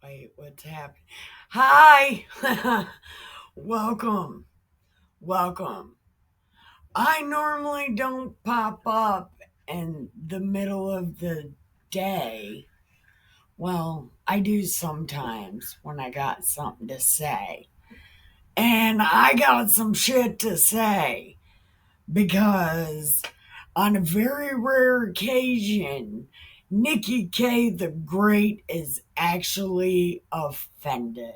Wait, what's happening? Hi! Welcome. Welcome. I normally don't pop up in the middle of the day. Well, I do sometimes when I got something to say. And I got some shit to say because on a very rare occasion, Nikki K the Great is actually offended.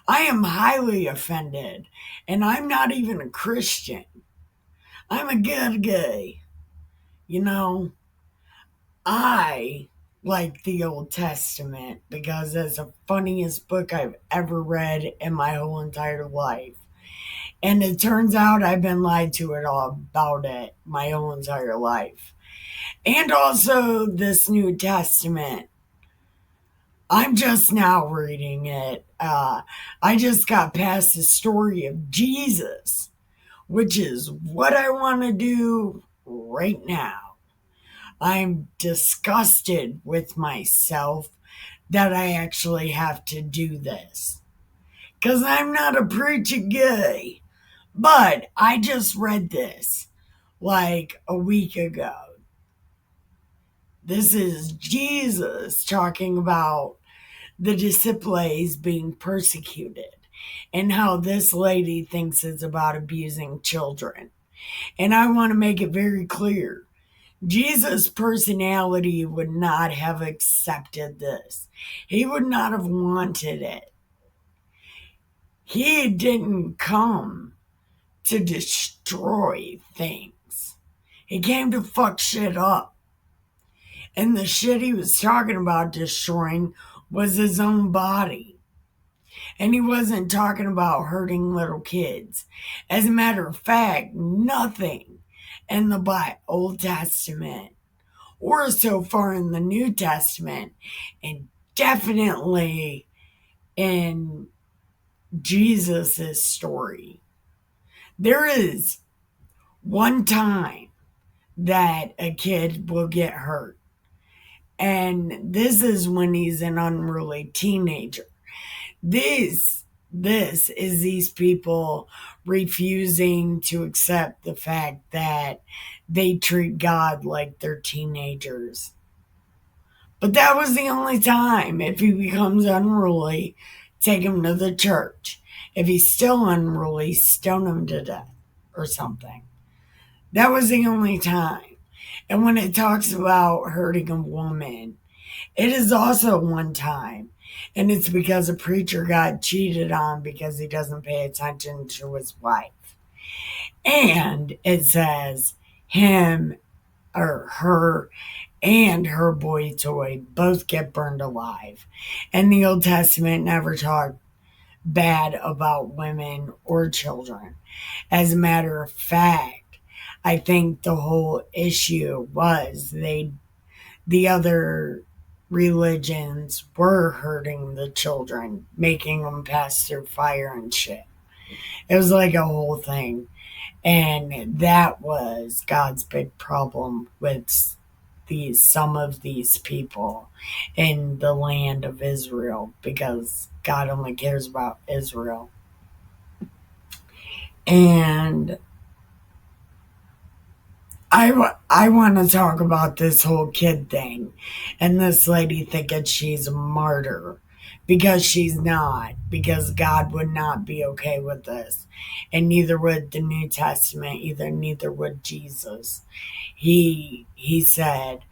I am highly offended, and I'm not even a Christian. I'm a good guy. You know, I like the Old Testament because it's the funniest book I've ever read in my whole entire life. And it turns out I've been lied to it all about it my whole entire life. And also this New Testament. I'm just now reading it. I just got past the story of Jesus, which is what I want to do right now. I'm disgusted with myself that I actually have to do this because I'm not a preachy guy. But I just read this like a week ago. This is Jesus talking about the disciples being persecuted and how this lady thinks it's about abusing children. And I want to make it very clear Jesus' personality would not have accepted this, he would not have wanted it. He didn't come to destroy things, he came to fuck shit up. And the shit he was talking about destroying was his own body. And he wasn't talking about hurting little kids. As a matter of fact, nothing in the Old Testament or so far in the New Testament, and definitely in Jesus' story, there is one time that a kid will get hurt. And this is when he's an unruly teenager. This is these people refusing to accept the fact that they treat God like they're teenagers. But that was the only time. If he becomes unruly, take him to the church. If he's still unruly, stone him to death or something. That was the only time. And when it talks about hurting a woman, it is also one time. And it's because a preacher got cheated on because he doesn't pay attention to his wife. And it says him or her and her boy toy both get burned alive. And the Old Testament never talked bad about women or children. As a matter of fact, I think the whole issue was the other religions were hurting the children, making them pass through fire and shit. It was like a whole thing. And that was God's big problem with some of these people in the land of Israel because God only cares about Israel. And I want to talk about this whole kid thing and this lady thinking she's a martyr because she's not, because God would not be okay with this. And neither would the New Testament, neither would Jesus. He said,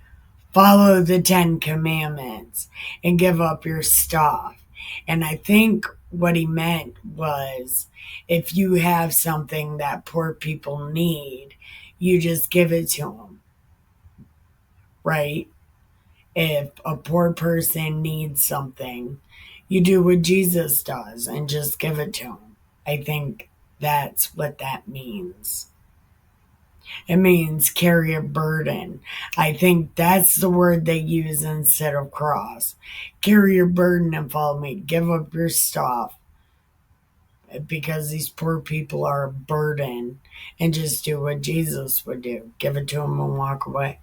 follow the 10 commandments and give up your stuff. And I think what he meant was if you have something that poor people need, you just give it to them, right? If a poor person needs something, you do what Jesus does and just give it to them. I think that's what that means. It means carry a burden. I think that's the word they use instead of cross. Carry your burden and follow me. Give up your stuff because these poor people are a burden and just do what Jesus would do. Give it to them and walk away.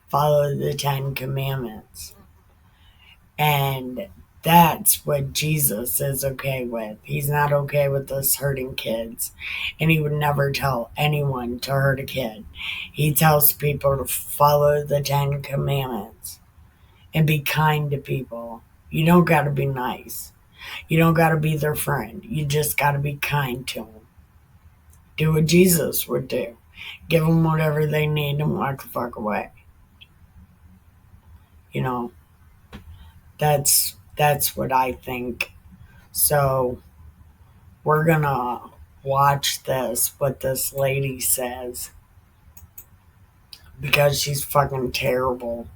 Follow the 10 commandments. And that's what Jesus is okay with. He's not okay with us hurting kids. And he would never tell anyone to hurt a kid. He tells people to follow the 10 Commandments and be kind to people. You don't got to be nice. You don't got to be their friend. You just got to be kind to them. Do what Jesus would do. Give them whatever they need and walk the fuck away. You know, that's what I think. So we're gonna watch this, what this lady says, because she's fucking terrible.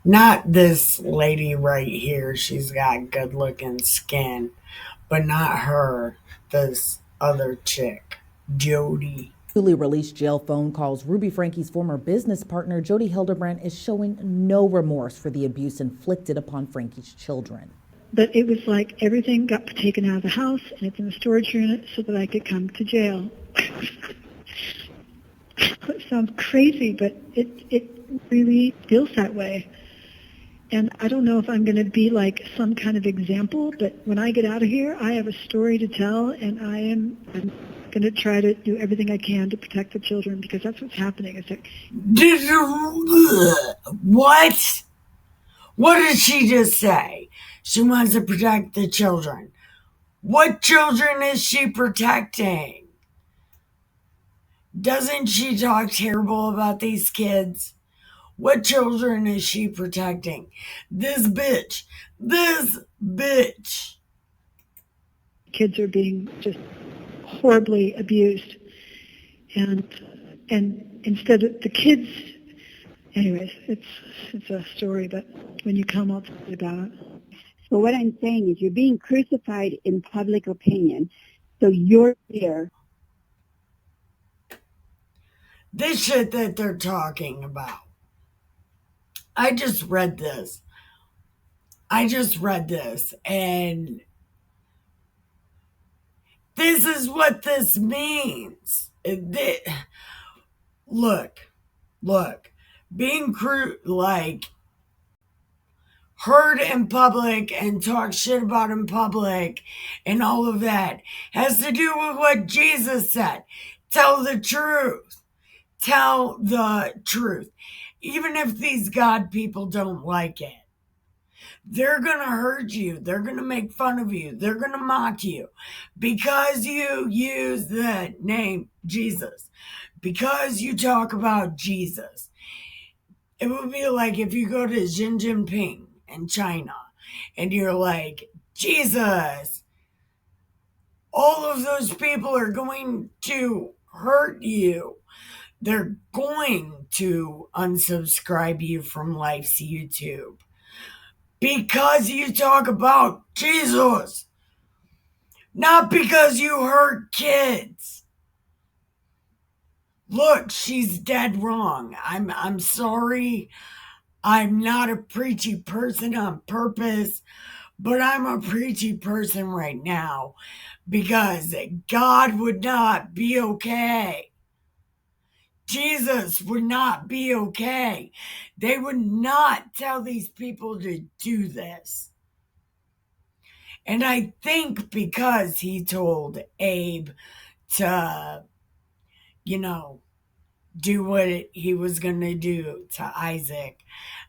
Not this lady right here. She's got good looking skin, but not her. This other chick, JODI. Newly released jail phone calls, Ruby Frankie's former business partner, JODI Hildebrandt, is showing no remorse for the abuse inflicted upon Frankie's children. But it was like everything got taken out of the house and it's in a storage unit so that I could come to jail. It sounds crazy, but it really feels that way. And I don't know if I'm going to be like some kind of example, but when I get out of here, I have a story to tell, and I'm going to try to do everything I can to protect the children, because that's what's happening. It's like, what? What did she just say? She wants to protect the children. What children is she protecting? Doesn't she talk terrible about these kids? What children is she protecting? This bitch. This bitch. Kids are being just horribly abused. And instead of the kids, anyways, it's a story, but when you come, I'll tell you about it. So what I'm saying is you're being crucified in public opinion. So you're here. This shit that they're talking about. I just read this. And this is what this means. Look, being heard in public and talk shit about in public and all of that has to do with what Jesus said. Tell the truth. Tell the truth. Even if these God people don't like it. They're going to hurt you. They're going to make fun of you. They're going to mock you because you use the name Jesus, because you talk about Jesus. It would be like if you go to Xi Jinping in China and you're like, Jesus, all of those people are going to hurt you. They're going to unsubscribe you from Life's YouTube. Because you talk about Jesus, not because you hurt kids. Look, she's dead wrong. I'm sorry. I'm not a preachy person on purpose, but I'm a preachy person right now because God would not be okay. Jesus would not be okay. They would not tell these people to do this. And I think because he told Abe to, do what he was going to do to Isaac,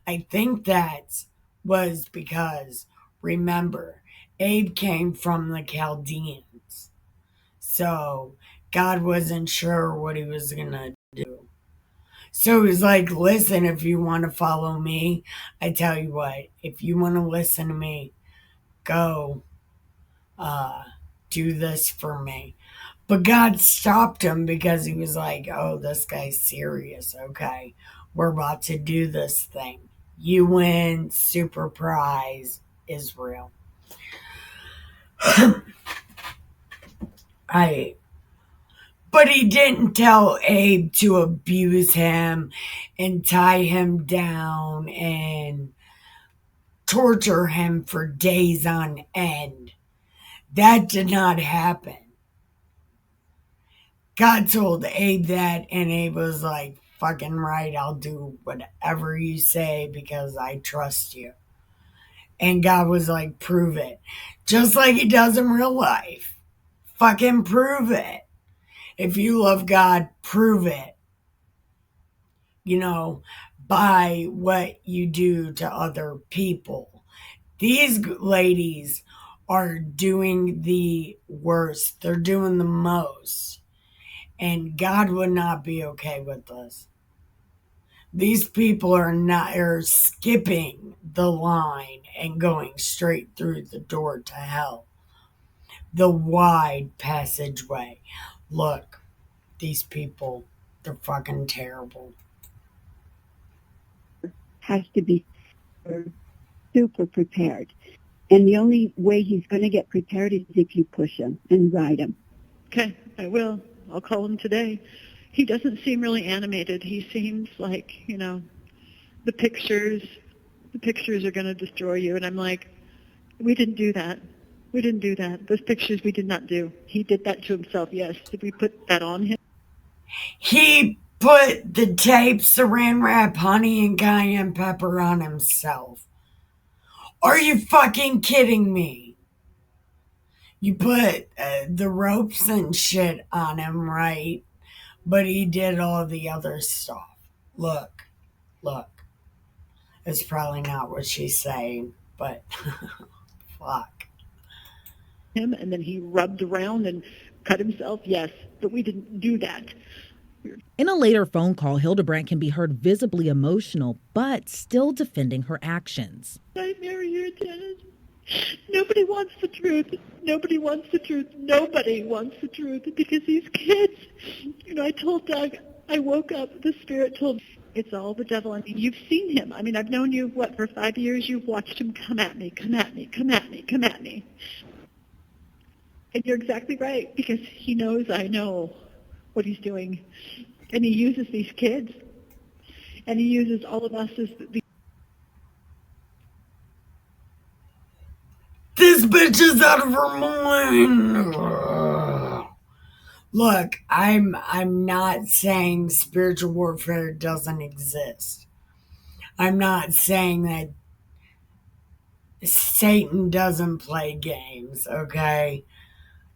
I think that was because, remember, Abe came from the Chaldeans. So God wasn't sure what he was going to do. So he's like, listen, if you want to follow me, I tell you what, if you want to listen to me, go do this for me. But God stopped him because he was like, oh, this guy's serious. Okay, we're about to do this thing. You win, super prize, Israel. But he didn't tell Abe to abuse him and tie him down and torture him for days on end. That did not happen. God told Abe that, and Abe was like, fucking right, I'll do whatever you say because I trust you. And God was like, prove it. Just like he does in real life. Fucking prove it. If you love God, prove it. You know, by what you do to other people. These ladies are doing the worst. They're doing the most. And God would not be okay with this. These people are skipping the line and going straight through the door to hell. The wide passageway. Look, these people, they're fucking terrible. Has to be super prepared. And the only way he's going to get prepared is if you push him and ride him. Okay, I will. I'll call him today. He doesn't seem really animated. He seems like, the pictures are going to destroy you. And I'm like, we didn't do that. We didn't do that. Those pictures we did not do. He did that to himself, yes. Did we put that on him? He put the tape, saran wrap, honey, and cayenne pepper on himself. Are you fucking kidding me? You put the ropes and shit on him, right? But he did all the other stuff. Look. It's probably not what she's saying, but fuck. Him, and then he rubbed around and cut himself, yes. But we didn't do that. In a later phone call, Hildebrandt can be heard visibly emotional, but still defending her actions. Nightmare here, Dennis. Nobody wants the truth. Nobody wants the truth. Nobody wants the truth because these kids, I told Doug, I woke up, the Spirit told me, it's all the devil. I mean, you've seen him. I mean, I've known you, for 5 years? You've watched him come at me. And you're exactly right, because he knows I know what he's doing. And he uses these kids. And he uses all of us as the... This bitch is out of her mind. Look, I'm not saying spiritual warfare doesn't exist. I'm not saying that Satan doesn't play games, okay?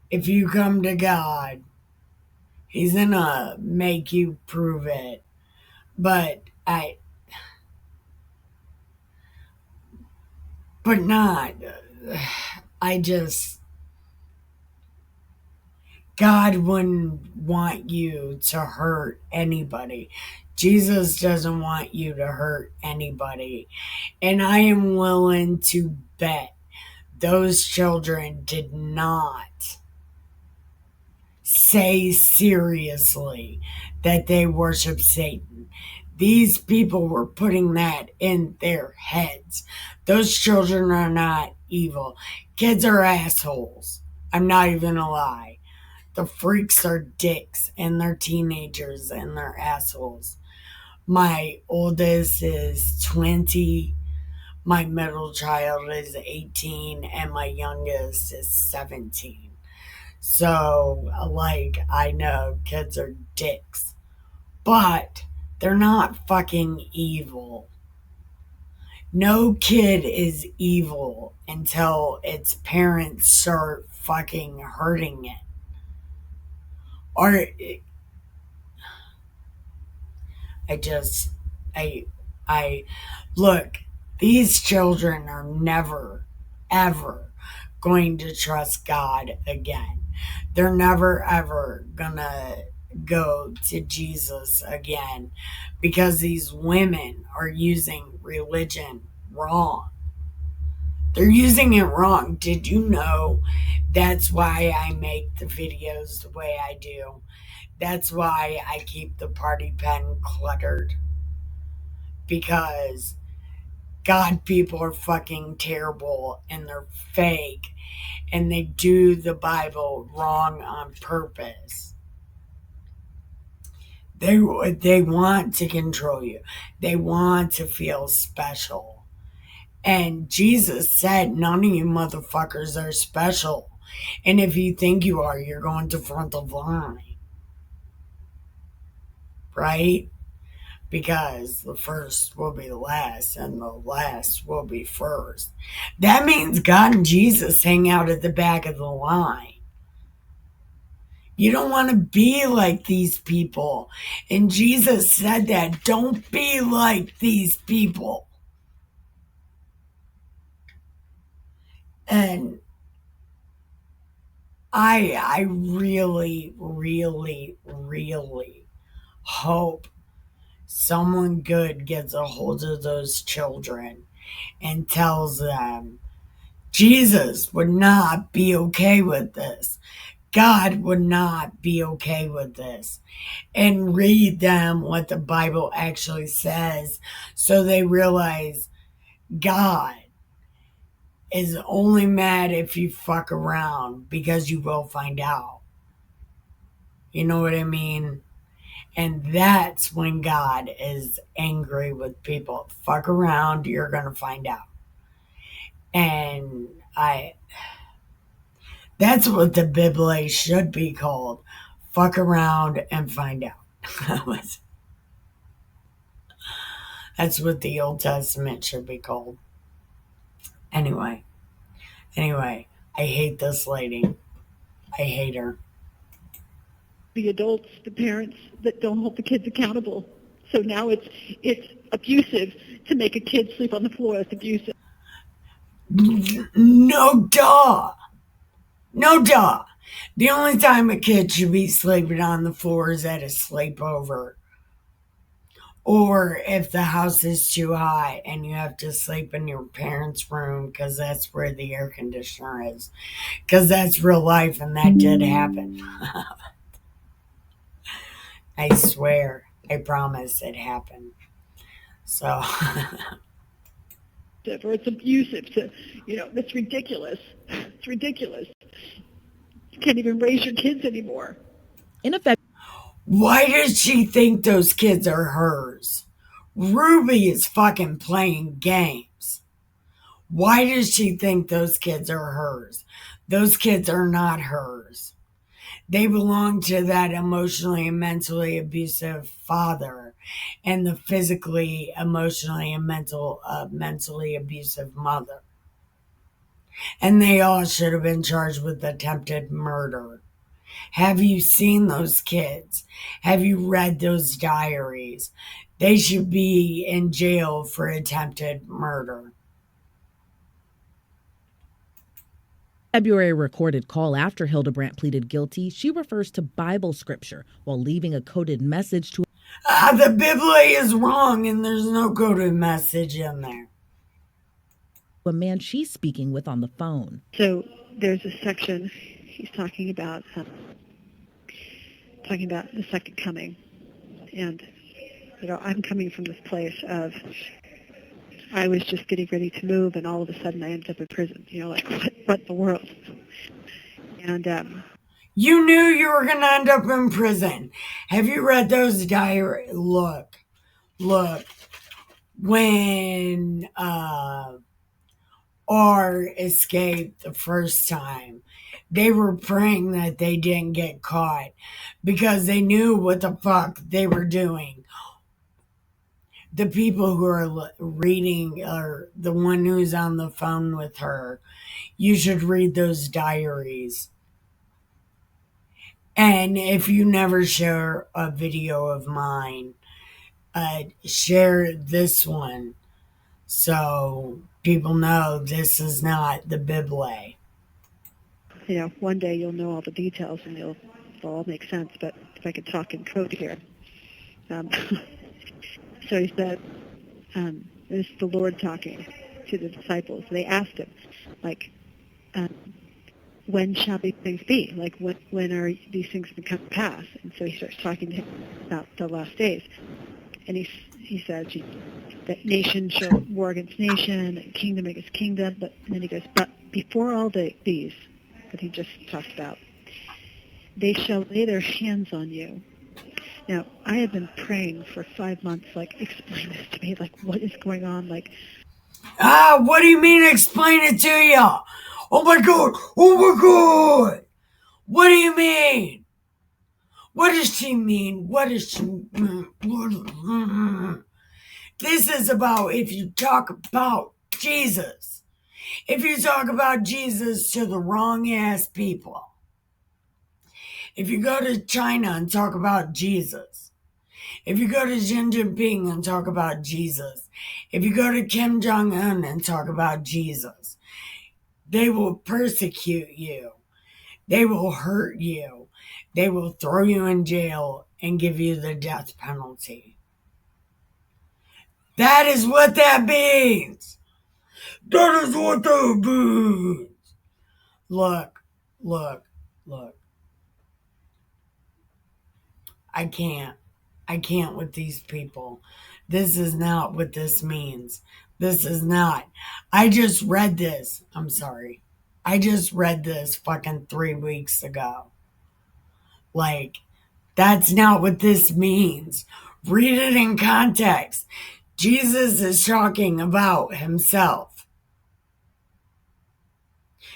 If you come to God, he's gonna make you prove it. But God wouldn't want you to hurt anybody. Jesus doesn't want you to hurt anybody. And I am willing to bet those children did not say seriously that they worship Satan. These people were putting that in their heads. Those children are not evil. Kids are assholes. I'm not even gonna lie. The freaks are dicks, and they're teenagers, and they're assholes. My oldest is 20, my middle child is 18, and my youngest is 17. So, I know kids are dicks, but they're not fucking evil. No kid is evil until its parents start fucking hurting it. Or I look, these children are never, ever going to trust God again. They're never, ever gonna go to Jesus again because these women are using religion wrong. They're using it wrong. Did you know that's why I make the videos the way I do? That's why I keep the party pen cluttered. Because God people are fucking terrible and they're fake and they do the Bible wrong on purpose. They want to control you. They want to feel special. And Jesus said, none of you motherfuckers are special. And if you think you are, you're going to front the line. Right? because the first will be the last and the last will be first. That means God and Jesus hang out at the back of the line. You don't want to be like these people. And Jesus said that. Don't be like these people. And I really, really, really hope someone good gets a hold of those children and tells them Jesus would not be okay with this. God would not be okay with this. And read them what the Bible actually says so they realize God is only mad if you fuck around, because you will find out. You know what I mean? And that's when God is angry with people. Fuck around, you're going to find out. And that's what the Bible should be called. Fuck around and find out. That's what the Old Testament should be called. Anyway, I hate this lady. I hate her. The adults, the parents that don't hold the kids accountable. So now it's abusive to make a kid sleep on the floor. It's abusive. No duh. No duh. The only time a kid should be sleeping on the floor is at a sleepover. Or if the house is too hot and you have to sleep in your parents' room because that's where the air conditioner is. Because that's real life and that did happen. I swear. I promise it happened. So. Or it's abusive to, that's ridiculous. It's ridiculous. You can't even raise your kids anymore. In effect, Why does she think those kids are hers? Ruby is fucking playing games. Why does she think those kids are hers? Those kids are not hers. They belong to that emotionally and mentally abusive father and the physically, emotionally, and mentally abusive mother. And they all should have been charged with attempted murder. Have you seen those kids? Have you read those diaries? They should be in jail for attempted murder. February recorded call after Hildebrandt pleaded guilty, she refers to Bible scripture while leaving a coded message to The Bible is wrong and there's no coded message in there. a man she's speaking with on the phone. So there's a section he's talking about the second coming. And, I'm coming from this place of I was just getting ready to move, and all of a sudden I ended up in prison. Like, what in the world? And you knew you were going to end up in prison. Have you read those diaries? Look. When R escaped the first time, they were praying that they didn't get caught because they knew what the fuck they were doing. The people who are reading, or the one who's on the phone with her, you should read those diaries. And if you never share a video of mine, share this one so people know this is not the Bible. one day you'll know all the details and it'll all make sense. But if I could talk in code here. So he said, this is the Lord talking to the disciples. They asked him, when shall these things be? Like, when are these things going to come to pass? And so he starts talking to him about the last days. And he says that nation shall war against nation, and kingdom against kingdom. And then he goes, but before all these that he just talked about, they shall lay their hands on you. Now, I have been praying for 5 months, explain this to me, what is going on? What do you mean explain it to you? Oh my God. What do you mean? What does she mean? What does she... This is about if you talk about Jesus. If you talk about Jesus to the wrong ass people. If you go to China and talk about Jesus. If you go to Xi Jinping and talk about Jesus. If you go to Kim Jong-un and talk about Jesus. They will persecute you. They will hurt you. They will throw you in jail and give you the death penalty. That is what that means. That is what that means. Look. I can't with these people. This is not what this means. This is not. I just read this. I'm sorry. I just read this fucking 3 weeks ago. Like, that's not what this means. Read it in context. Jesus is talking about himself.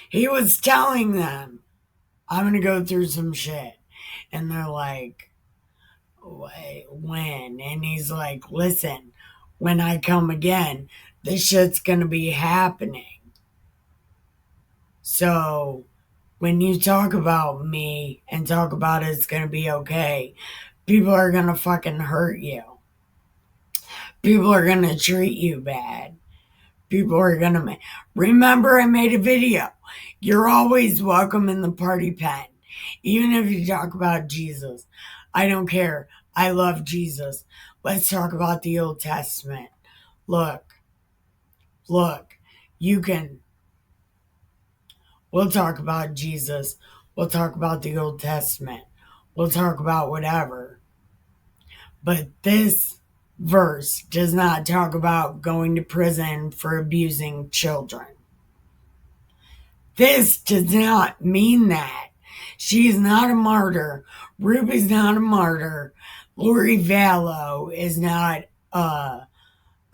He was telling them, I'm going to go through some shit. And they're like, wait, when? And he's like, listen, when I come again, this shit's going to be happening. So when you talk about me and talk about it's going to be okay, people are going to fucking hurt you. People are going to treat you bad. People are going to... Remember, I made a video. You're always welcome in the party pen. Even if you talk about Jesus. I don't care. I love Jesus. Let's talk about the Old Testament. Look. You can... We'll talk about Jesus. We'll talk about the Old Testament. We'll talk about whatever. But this verse does not talk about going to prison for abusing children. This does not mean that. She is not a martyr. Ruby's not a martyr. Lori Vallow is not, or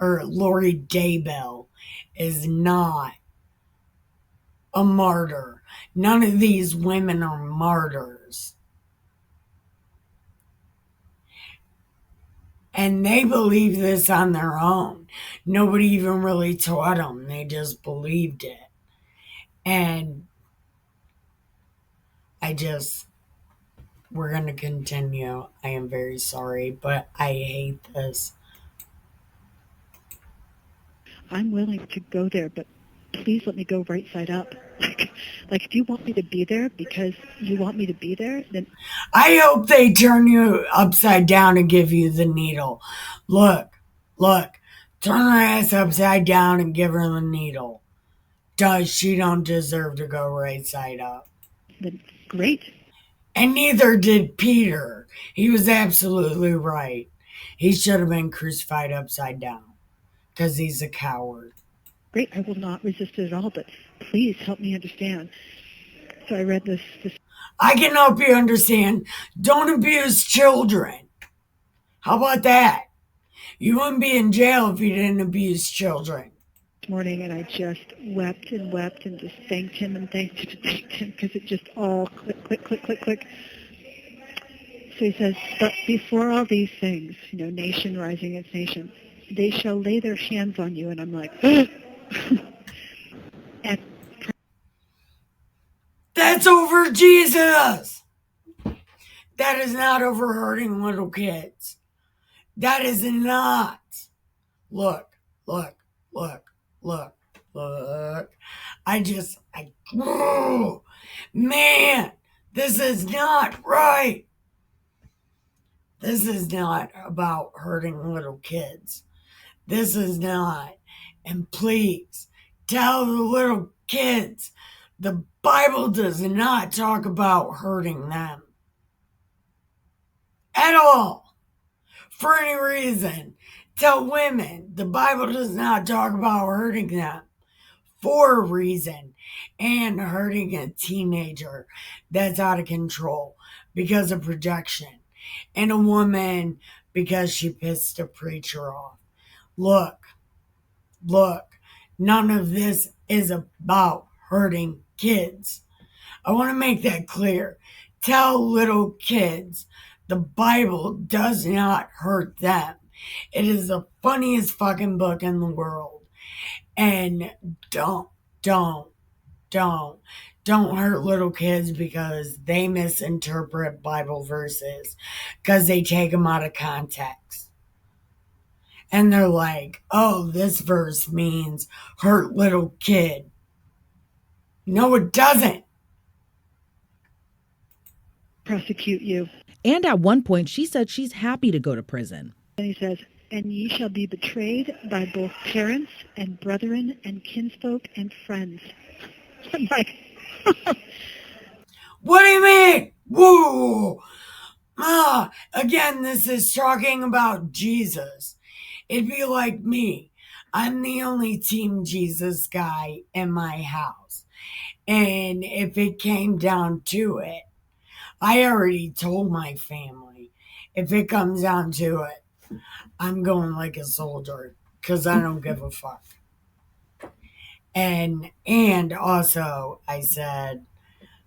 Lori Daybell is not a martyr. None of these women are martyrs. And they believe this on their own. Nobody even really taught them. They just believed it. And we're going to continue. I am very sorry, but I hate this. I'm willing to go there, but please let me go right side up. Like if you want me to be there because you want me to be there, then... I hope they turn you upside down and give you the needle. Look. Turn her ass upside down and give her the needle. She don't deserve to go right side up. Then great. And neither did Peter. He was absolutely right. He should have been crucified upside down. Because he's a coward. Great, I will not resist it at all, but please help me understand. So I read this. I can help you understand. Don't abuse children. How about that? You wouldn't be in jail if you didn't abuse children. This morning, and I just wept and just thanked him because it just all click. So he says, but before all these things, nation rising against nation, they shall lay their hands on you. And I'm like, and that's over Jesus. That is not over hurting little kids. That is not. Look. Man, this is not right. This is not about hurting little kids. This is not. And please tell the little kids the Bible does not talk about hurting them at all. For any reason. Tell women the Bible does not talk about hurting them for a reason, and hurting a teenager that's out of control because of projection, and a woman because she pissed a preacher off. Look, none of this is about hurting kids. I want to make that clear. Tell little kids The Bible does not hurt them. It is the funniest fucking book in the world. And don't, don't, don't, don't hurt little kids because they misinterpret Bible verses because they take them out of context. And they're like, oh, this verse means hurt little kid. No, it doesn't. Prosecute you. And at one point, she said she's happy to go to prison. And he says, and ye shall be betrayed by both parents and brethren and kinsfolk and friends. I'm like, What do you mean? Whoa! Again, this is talking about Jesus. It'd be like me. I'm the only Team Jesus guy in my house. And if it came down to it, I already told my family, if it comes down to it, I'm going like a soldier because I don't give a fuck. And also I said,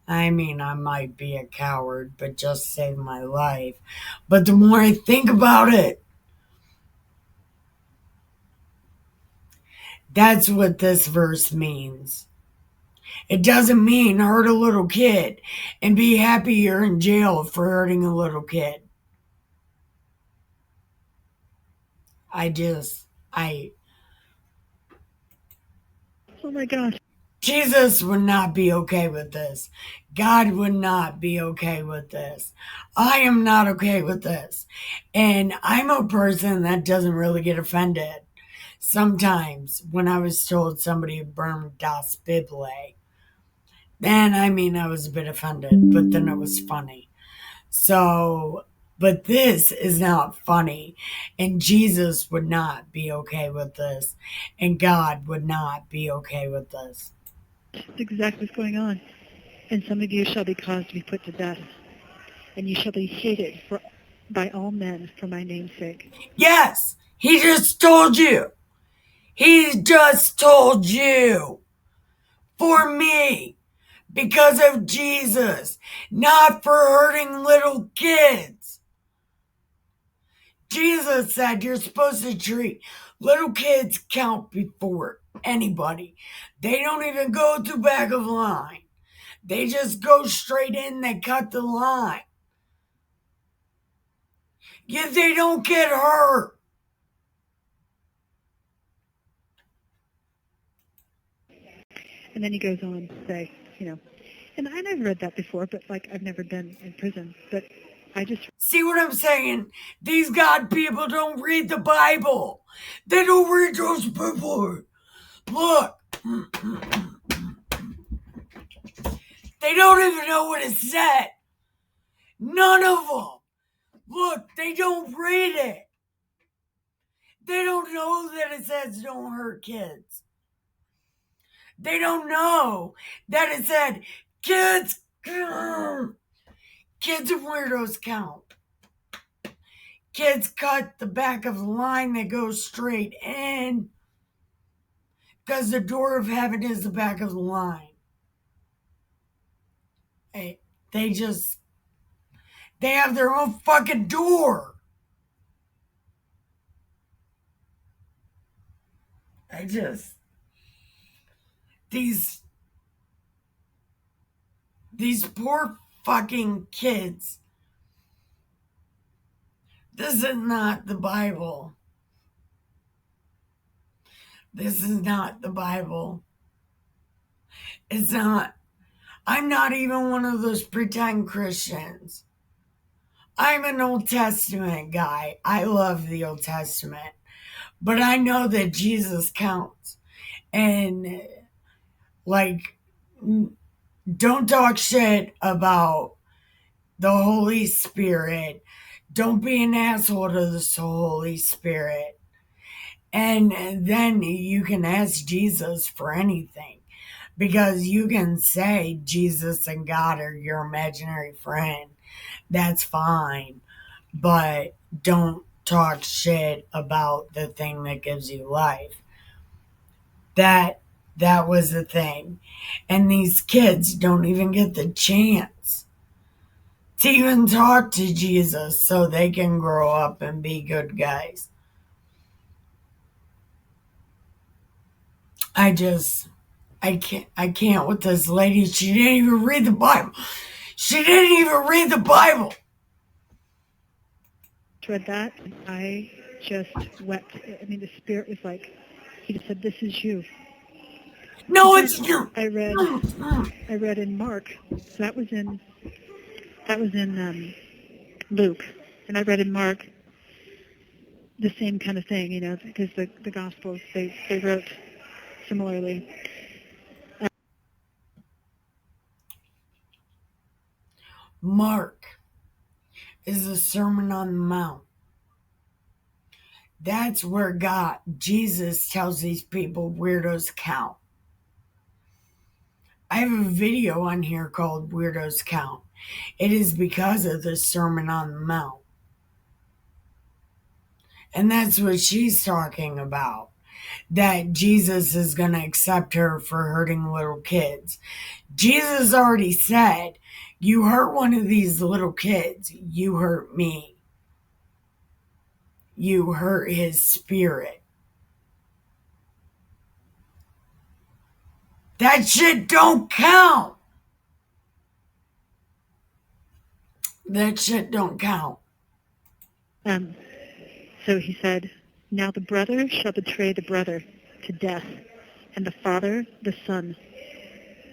I mean, I might be a coward, but just save my life. But the more I think about it, that's what this verse means. It doesn't mean hurt a little kid and be happy you're in jail for hurting a little kid. oh my gosh. Jesus would not be okay with this. God would not be okay with this. I am not okay with this. And I'm a person that doesn't really get offended. Sometimes when I was told somebody burned Das Bible, then I was a bit offended, but then it was funny. So, but this is not funny. And Jesus would not be okay with this. And God would not be okay with this. That's exactly what's going on. And some of you shall be caused to be put to death, and you shall be hated by all men for my name's sake. Yes, he just told you. He just told you. For me. Because of Jesus. Not for hurting little kids. Jesus said you're supposed to treat little kids count before anybody. They don't even go to back of line. They just go straight in, they cut the line. Yet they don't get hurt. And then he goes on to say, and I've read that before, but I've never been in prison, but I just... See what I'm saying? These God people don't read the Bible. They don't read those people. Look. They don't even know what it said. None of them. Look, they don't read it. They don't know that it says don't hurt kids. They don't know that it said kids and weirdos count. Kids cut the back of the line, they go straight in because the door of heaven is the back of the line. They have their own fucking door. These poor fucking kids. This is not the Bible. This is not the Bible. It's not. I'm not even one of those pretend Christians. I'm an Old Testament guy. I love the Old Testament. But I know that Jesus counts. And, don't talk shit about the Holy Spirit. Don't be an asshole to the Holy Spirit. And then you can ask Jesus for anything. Because you can say Jesus and God are your imaginary friend. That's fine. But don't talk shit about the thing that gives you life. That was the thing. And these kids don't even get the chance to even talk to Jesus so they can grow up and be good guys. I can't with this lady. She didn't even read the Bible. She didn't even read the Bible. Read that, and I just wept. I mean, the Spirit was like, he just said, "This is you." No, it's you. I read in Mark. So that was in Luke, and I read in Mark the same kind of thing, because the Gospels they wrote similarly. Mark is the Sermon on the Mount. That's where Jesus tells these people weirdos count. I have a video on here called Weirdos Count. It is because of the Sermon on the Mount. And that's what she's talking about. That Jesus is going to accept her for hurting little kids. Jesus already said, you hurt one of these little kids, you hurt me. You hurt his spirit. That shit don't count. That shit don't count. So he said, "Now the brother shall betray the brother to death, and the father the son,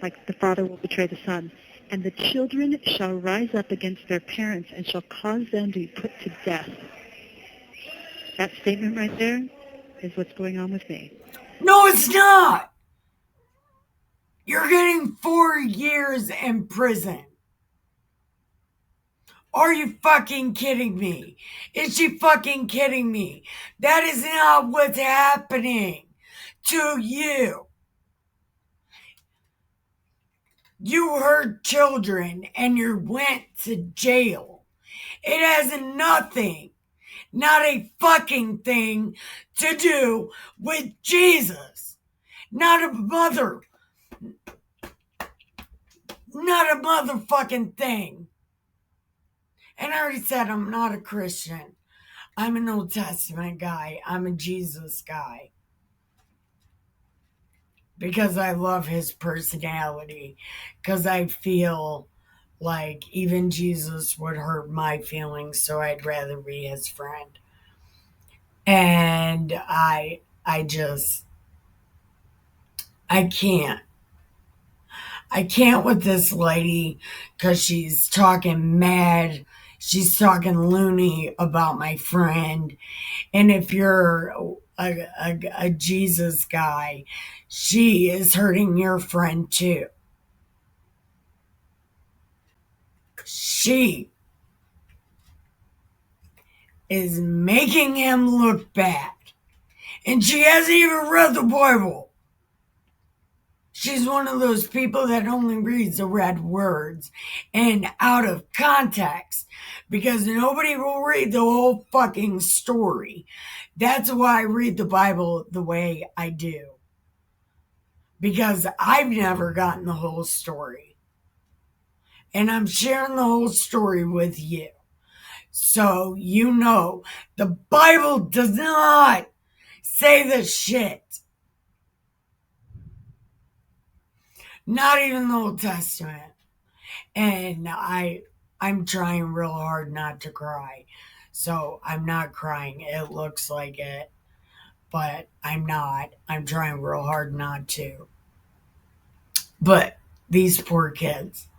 like the father will betray the son. And the children shall rise up against their parents and shall cause them to be put to death." That statement right there is what's going on with me. No, it's not. You're getting 4 years in prison. Are you fucking kidding me? Is she fucking kidding me? That is not what's happening to you. You hurt children and you went to jail. It has nothing, not a fucking thing to do with Jesus. Not a motherfucking thing. And I already said I'm not a Christian. I'm an Old Testament guy. I'm a Jesus guy. Because I love his personality. Because I feel like even Jesus would hurt my feelings, so I'd rather be his friend. And I can't. I can't with this lady because she's talking mad. She's talking loony about my friend. And if you're a Jesus guy, she is hurting your friend too. She is making him look bad. And she hasn't even read the Bible. She's one of those people that only reads the red words and out of context because nobody will read the whole fucking story. That's why I read the Bible the way I do. Because I've never gotten the whole story. And I'm sharing the whole story with you. So you know the Bible does not say this shit. Not even the Old Testament. And I'm trying real hard not to cry. So I'm not crying. It looks like it. But I'm not. I'm trying real hard not to. But these poor kids.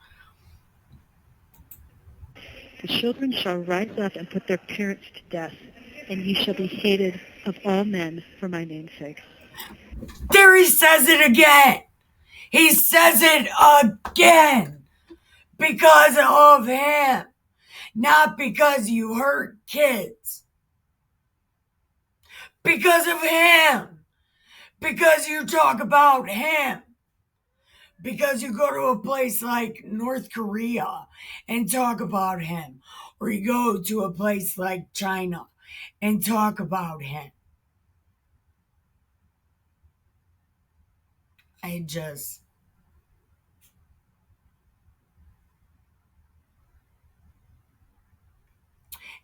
"The children shall rise up and put their parents to death, and ye shall be hated of all men for my name's sake." There he says it again. He says it again. Because of him. Not because you hurt kids. Because of him. Because you talk about him. Because you go to a place like North Korea and talk about him. Or you go to a place like China and talk about him.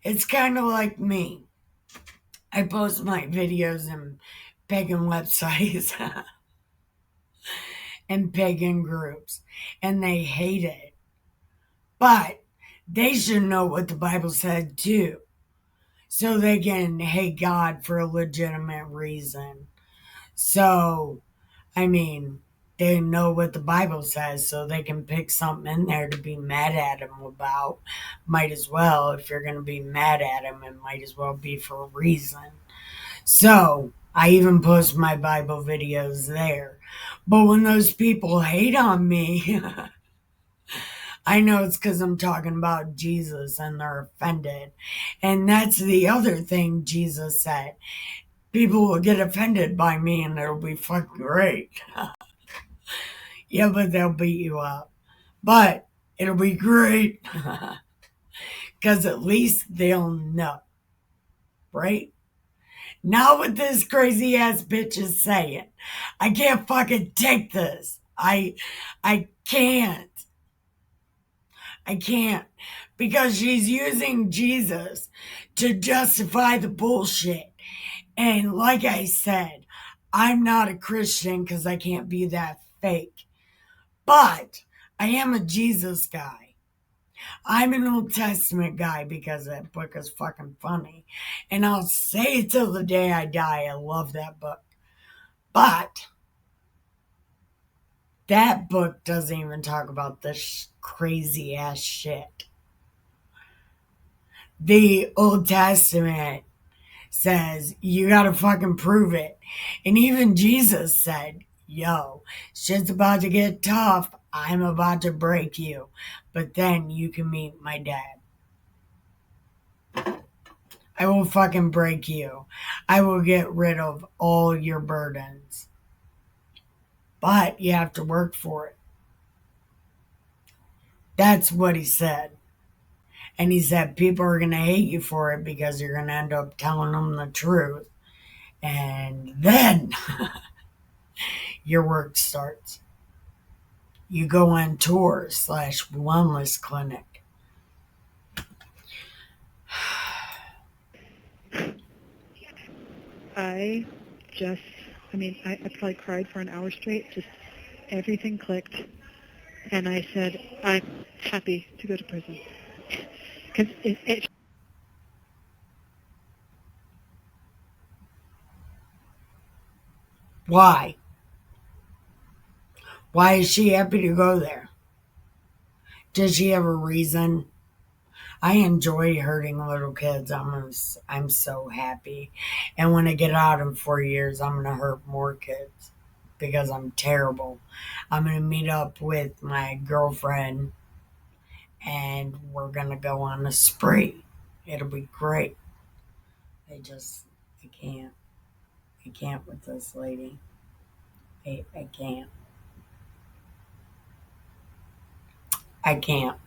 It's kind of like me. I post my videos in pagan websites and pagan groups, and they hate it. But they should know what the Bible said too, so they can hate God for a legitimate reason. So, I mean, they know what the Bible says, so they can pick something in there to be mad at him about. Might as well, if you're going to be mad at him, it might as well be for a reason. So, I even post my Bible videos there. But when those people hate on me, I know it's because I'm talking about Jesus and they're offended. And that's the other thing Jesus said. People will get offended by me and it'll be fucking great. Yeah, but they'll beat you up. But it'll be great. Because at least they'll know. Right? Not what this crazy ass bitch is saying. I can't fucking take this. I can't. I can't. Because she's using Jesus to justify the bullshit. And like I said, I'm not a Christian because I can't be that fake. But I am a Jesus guy. I'm an Old Testament guy because that book is fucking funny. And I'll say it till the day I die. I love that book. But that book doesn't even talk about this crazy ass shit. The Old Testament says you gotta fucking prove it. And even Jesus said, yo, shit's about to get tough. I'm about to break you. But then you can meet my dad. I will fucking break you. I will get rid of all your burdens. But you have to work for it. That's what he said. And he said people are going to hate you for it because you're going to end up telling them the truth. And then your work starts. You go on tour / wellness clinic. I probably cried for an hour straight. Just everything clicked. And I said, I'm happy to go to prison. Because Why? Why is she happy to go there? Does she have a reason? I enjoy hurting little kids. I'm so happy. And when I get out in 4 years, I'm going to hurt more kids because I'm terrible. I'm going to meet up with my girlfriend and we're going to go on a spree. It'll be great. I can't. I can't with this lady. I can't. I can't.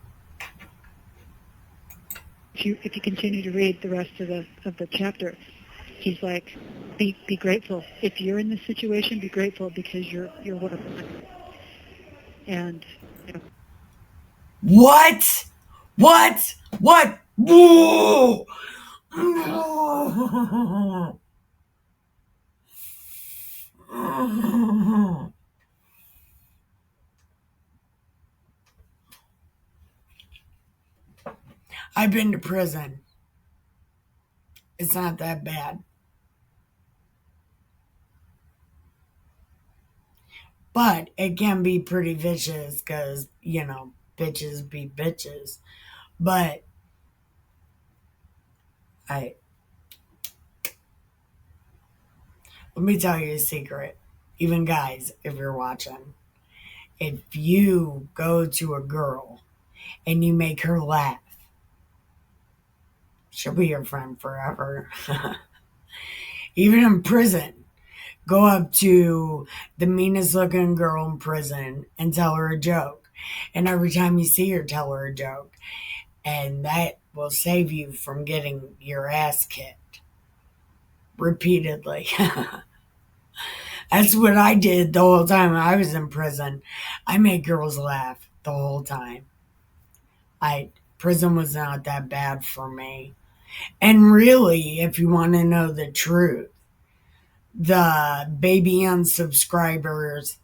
if you continue to read the rest of the chapter, he's like, be grateful. If you're in this situation, be grateful because you're one of them. And What? What? Whoa! I've been to prison. It's not that bad. But it can be pretty vicious because, bitches be bitches. But let me tell you a secret. Even guys, if you're watching, if you go to a girl and you make her laugh, she'll be your friend forever. Even in prison, go up to the meanest looking girl in prison and tell her a joke. And every time you see her, tell her a joke. And that will save you from getting your ass kicked repeatedly. That's what I did the whole time I was in prison. I made girls laugh the whole time. Prison was not that bad for me. And really, if you want to know the truth, the baby unsubscribers,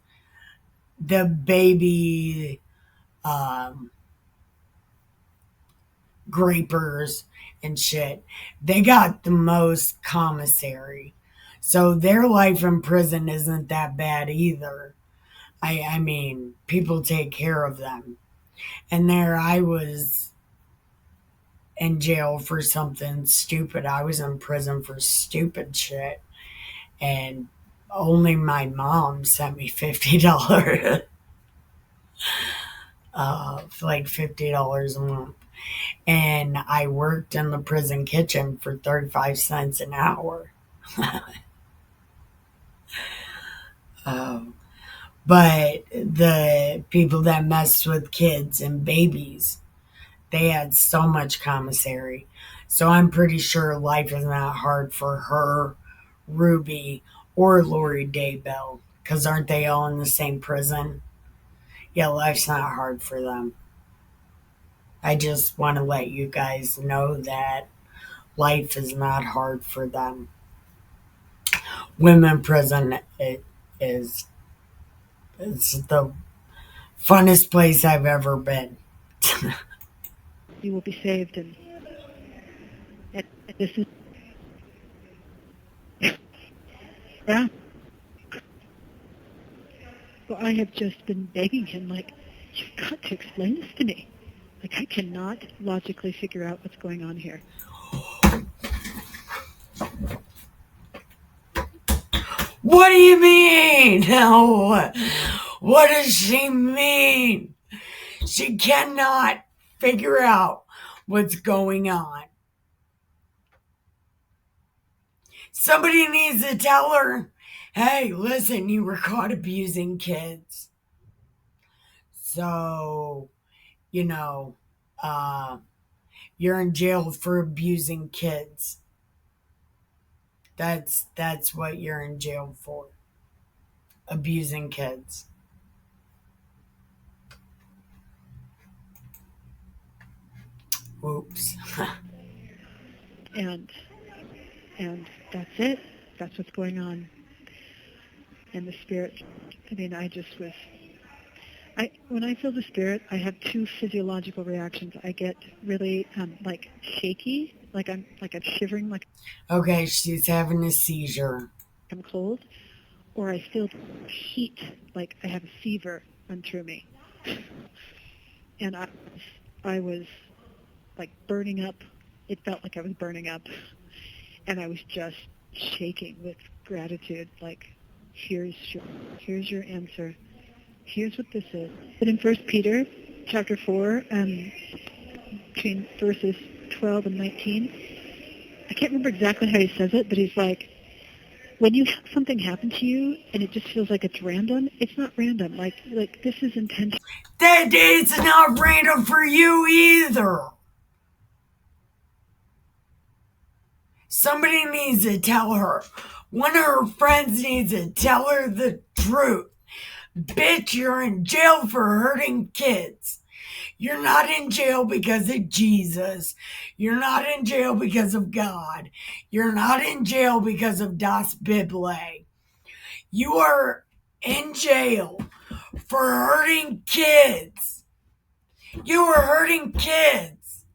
the baby um, grapers and shit, they got the most commissary. So their life in prison isn't that bad either. I mean, people take care of them. And there I was in jail for something stupid. I was in prison for stupid shit. And only my mom sent me $50, like $50 a month. And I worked in the prison kitchen for 35 cents an hour. But the people that messed with kids and babies, they had so much commissary. So I'm pretty sure life is not hard for her, Ruby, or Lori Daybell. Because aren't they all in the same prison? Yeah, life's not hard for them. I just want to let you guys know that life is not hard for them. Women prison, it is it's the funnest place I've ever been. You will be saved, and this is, yeah. Well, I have just been begging him, like, you've got to explain this to me. Like, I cannot logically figure out what's going on here. What do you mean? No. What does she mean? She cannot figure out what's going on. Somebody needs to tell her, hey, listen, you were caught abusing kids. So, you know, you're in jail for abusing kids. That's what you're in jail for. Abusing kids. Oops. And that's it. That's what's going on. And the spirit, I mean, when I feel the spirit, I have two physiological reactions. I get really like shaky, like I'm shivering, like Okay, she's having a seizure. I'm cold, or I feel heat, like I have a fever run through me. And I was like burning up. It felt like I was burning up, and I was just shaking with gratitude. Like, here's your answer. Here's what this is. But in 1 Peter chapter 4, between verses 12 and 19, I can't remember exactly how he says it, but he's like, when you have something happen to you and it just feels like it's random, it's not random. Like this is intentional. That it's not random for you either. Somebody needs to tell her. One of her friends needs to tell her the truth. Bitch, you're in jail for hurting kids. You're not in jail because of Jesus. You're not in jail because of God. You're not in jail because of Das Bible. You are in jail for hurting kids. You were hurting kids.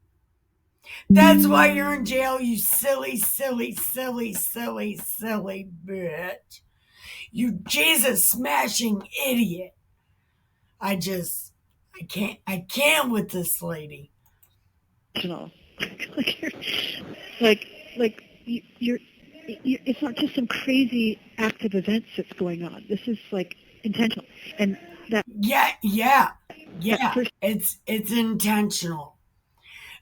That's why you're in jail, you silly, silly, silly, silly, silly bitch. You Jesus smashing idiot. I can't with this lady. Like you're it's not just some crazy active events that's going on. This is like intentional, and that Yeah. It's intentional.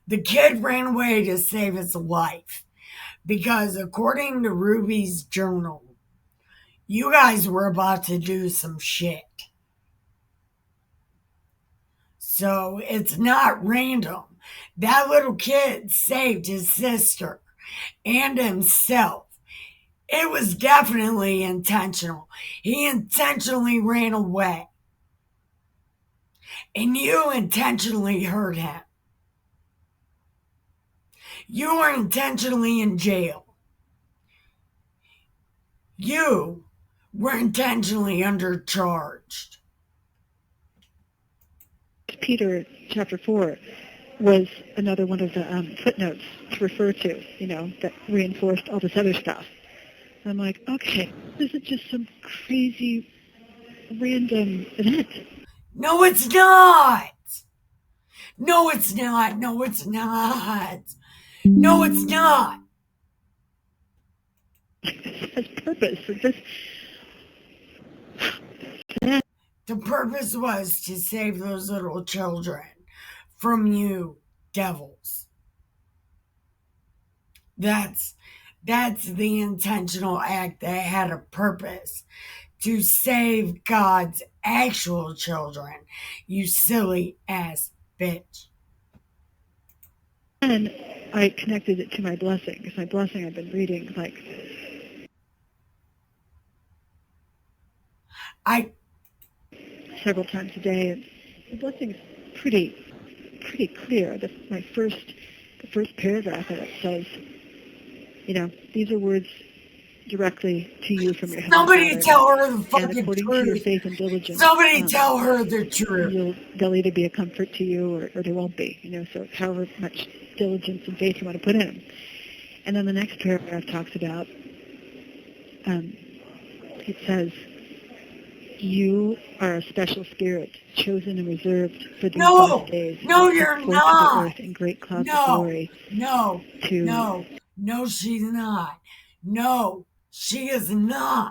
The kid ran away to save his life because, according to Ruby's journal, you guys were about to do some shit. So it's not random. That little kid saved his sister and himself. It was definitely intentional. He intentionally ran away. And you intentionally hurt him. You were intentionally in jail. You were intentionally undercharged. Peter chapter 4 was another one of the footnotes to refer to, that reinforced all this other stuff. And I'm like, okay, this is just some crazy random event. No, it's not. No, it's not. No, it's not. No, it's not. It has purpose. The purpose was to save those little children from you devils. That's the intentional act that had a purpose. To save God's actual children. You silly ass bitch. And I connected it to my blessing, because my blessing I've been reading several times a day, and the blessing is pretty clear. The first paragraph of it says, these are words directly to you from your heavenly Somebody Father, tell her the and fucking according to your truth. faith and diligence. Somebody tell her the truth. They'll either be a comfort to you or they won't be. So however much diligence and faith you want to put in them. And then the next paragraph talks about. It says, you are a special spirit, chosen and reserved for these last days. No, you're not. The earth in great clouds of glory. No, she's not. No, she is not. No, she is not.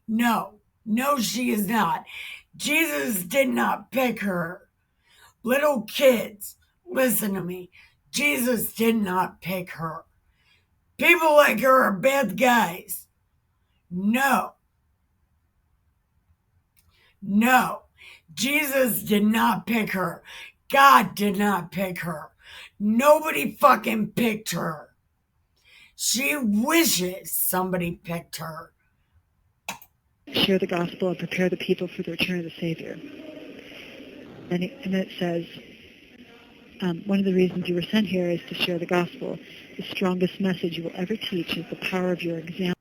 No, she is not. Jesus did not pick her. Little kids, listen to me. Jesus did not pick her. People like her are bad guys. No. Jesus did not pick her. God did not pick her. Nobody fucking picked her. She wishes somebody picked her. Share the gospel and prepare the people for the return of the Savior. And it says, one of the reasons you were sent here is to share the gospel. The strongest message you will ever teach is the power of your example.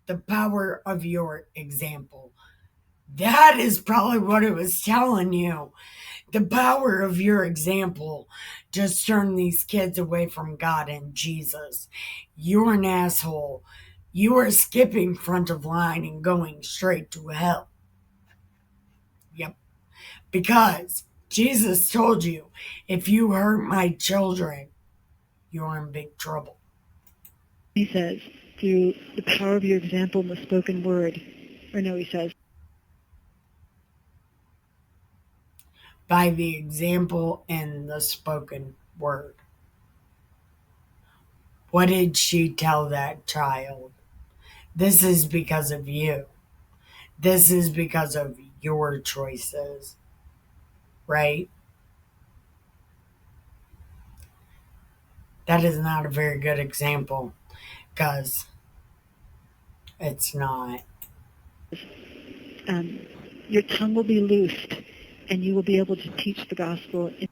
The power of your example. That is probably what it was telling you. The power of your example just turned these kids away from God and Jesus. You're an asshole. You are skipping front of line and going straight to hell. Yep. Because Jesus told you, if you hurt my children, you're in big trouble. He says, through the power of your example and the spoken word, he says, by the example and the spoken word. What did she tell that child? This is because of you. This is because of your choices. Right? That is not a very good example, because it's not. Your tongue will be loosed, and you will be able to teach the gospel in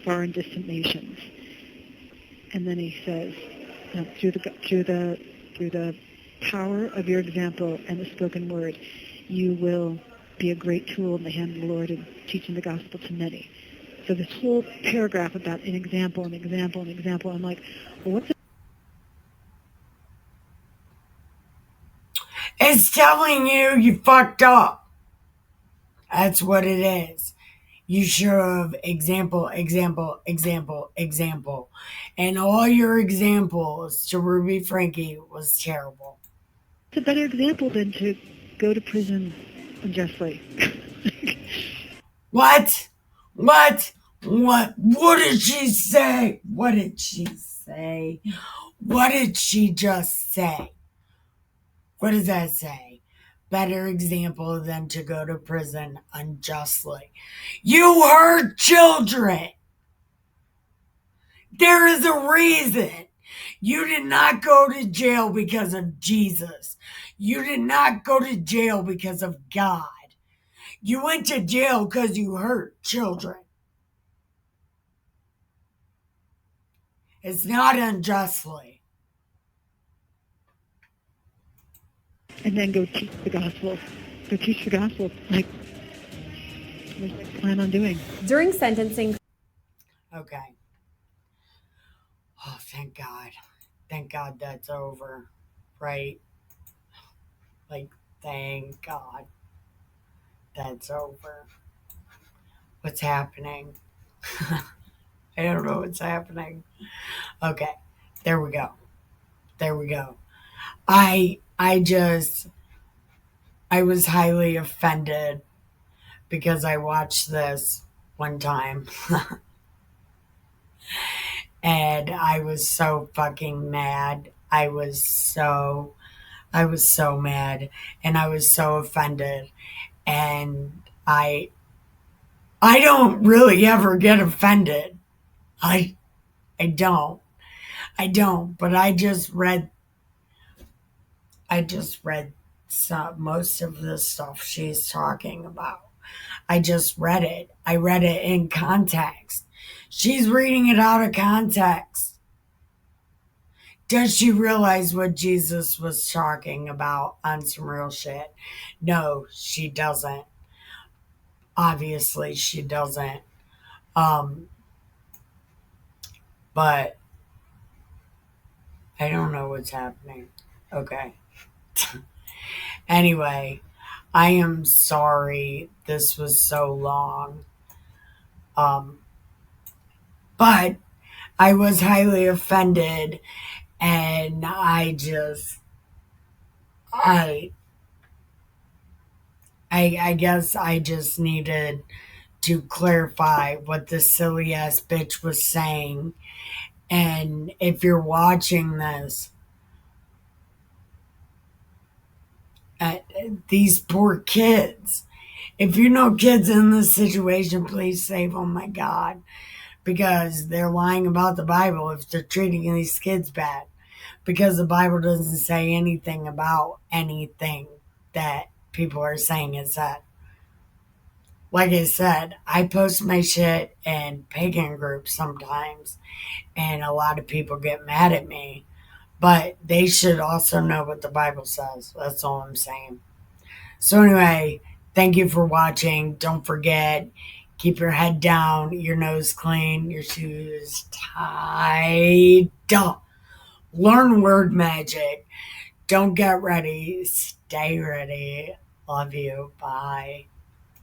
far and distant nations. And then he says, through the power of your example and the spoken word, you will be a great tool in the hand of the Lord in teaching the gospel to many. So this whole paragraph about an example, I'm like, well, what's it? It's telling you fucked up. That's what it is. You should have example. And all your examples to Ruby Frankie was terrible. It's a better example than to go to prison unjustly. What? What did she say? What did she say? What did she just say? What does that say? Better example than to go to prison unjustly. You hurt children. There is a reason You did not go to jail because of Jesus. You did not go to jail because of God. You went to jail because you hurt children. It's not unjustly. And then go teach the gospel. Go teach the gospel. Like, what do I plan on doing? During sentencing, Okay. Oh, thank God. Thank God that's over. Right? Like, thank God that's over. What's happening? I don't know what's happening. Okay. There we go. There we go. I was highly offended because I watched this one time and I was so fucking mad. I was so mad and I was so offended and I don't really ever get offended. I I don't. I don't, but I just read most of the stuff she's talking about. I just read it. I read it in context. She's reading it out of context. Does she realize what Jesus was talking about on some real shit? No, she doesn't. Obviously, she doesn't. Um, but I don't know what's happening. Okay. Anyway, I am sorry this was so long. Um, but I was highly offended and I I guess I just needed to clarify what this silly ass bitch was saying. And if you're watching this, uh, these poor kids, if you know kids in this situation, please save them, my God, because they're lying about the Bible if they're treating these kids bad. Because the Bible doesn't say anything about anything that people are saying it said. Like I said, I post my shit in pagan groups sometimes, and a lot of people get mad at me. But they should also know what the Bible says. That's all I'm saying. So, anyway, thank you for watching. Don't forget, keep your head down, your nose clean, your shoes tied. Learn word magic. Don't get ready. Stay ready. Love you. Bye.